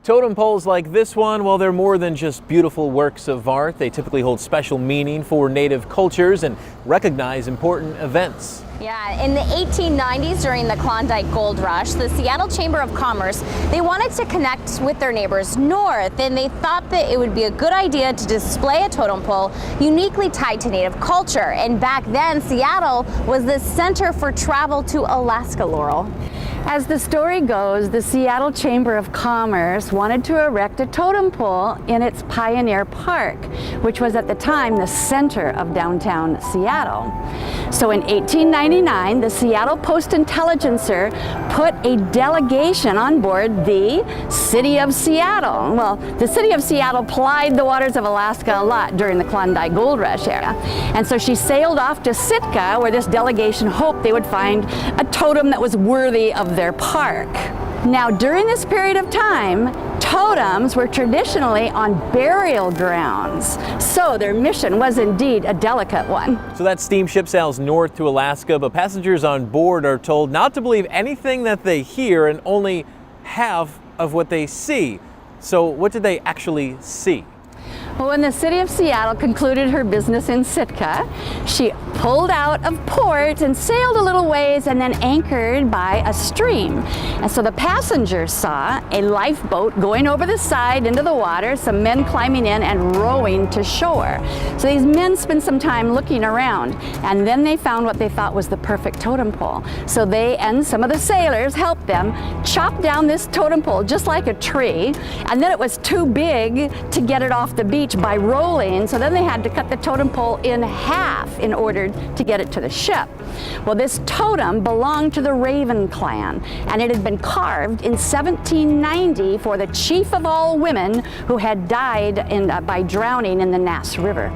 Totem poles like this one, well, they're more than just beautiful works of art. They typically hold special meaning for Native cultures and recognize important events. Yeah, in the 1890s during the Klondike Gold Rush, the Seattle Chamber of Commerce, they wanted to connect with their neighbors north, and they thought that it would be a good idea to display a totem pole uniquely tied to Native culture. And back then, Seattle was the center for travel to Alaska, Laurel. As the story goes, the Seattle Chamber of Commerce wanted to erect a totem pole in its Pioneer Park, which was at the time the center of downtown Seattle. So in 1899, the Seattle Post-Intelligencer put a delegation on board the City of Seattle. Well, the City of Seattle plied the waters of Alaska a lot during the Klondike Gold Rush era. And so she sailed off to Sitka, where this delegation hoped they would find a totem that was worthy of their park. Now, during this period of time, totems were traditionally on burial grounds, so their mission was indeed a delicate one. So that steamship sails north to Alaska, but passengers on board are told not to believe anything that they hear and only half of what they see. So what did they actually see? Well, when the City of Seattle concluded her business in Sitka, she pulled out of port and sailed a little ways and then anchored by a stream. And so the passengers saw a lifeboat going over the side into the water, some men climbing in and rowing to shore. So these men spent some time looking around, and then they found what they thought was the perfect totem pole. So they and some of the sailors helped them chop down this totem pole just like a tree, and then it was too big to get it off the beach by rolling, so then they had to cut the totem pole in half in order to get it to the ship. Well, this totem belonged to the Raven clan, and it had been carved in 1790 for the chief of all women who had died by drowning in the Nass River.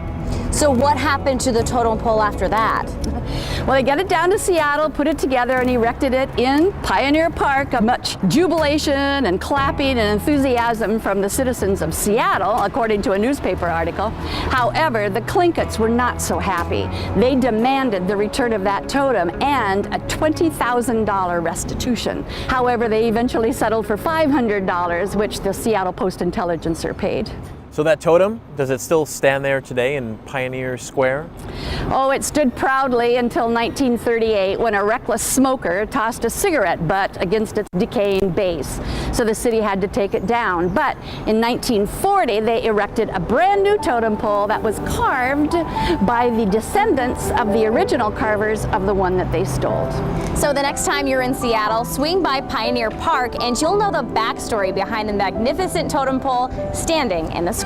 So what happened to the totem pole after that? Well, they got it down to Seattle, put it together, and erected it in Pioneer Park. Much jubilation and clapping and enthusiasm from the citizens of Seattle, according to a newspaper article. However, the Tlinkits were not so happy. They demanded the return of that totem and a $20,000 restitution. However, they eventually settled for $500, which the Seattle Post-Intelligencer paid. So that totem, does it still stand there today in Pioneer Square? Oh, it stood proudly until 1938, when a reckless smoker tossed a cigarette butt against its decaying base. So the city had to take it down. But in 1940, they erected a brand new totem pole that was carved by the descendants of the original carvers of the one that they stole. So the next time you're in Seattle, swing by Pioneer Park and you'll know the backstory behind the magnificent totem pole standing in the square.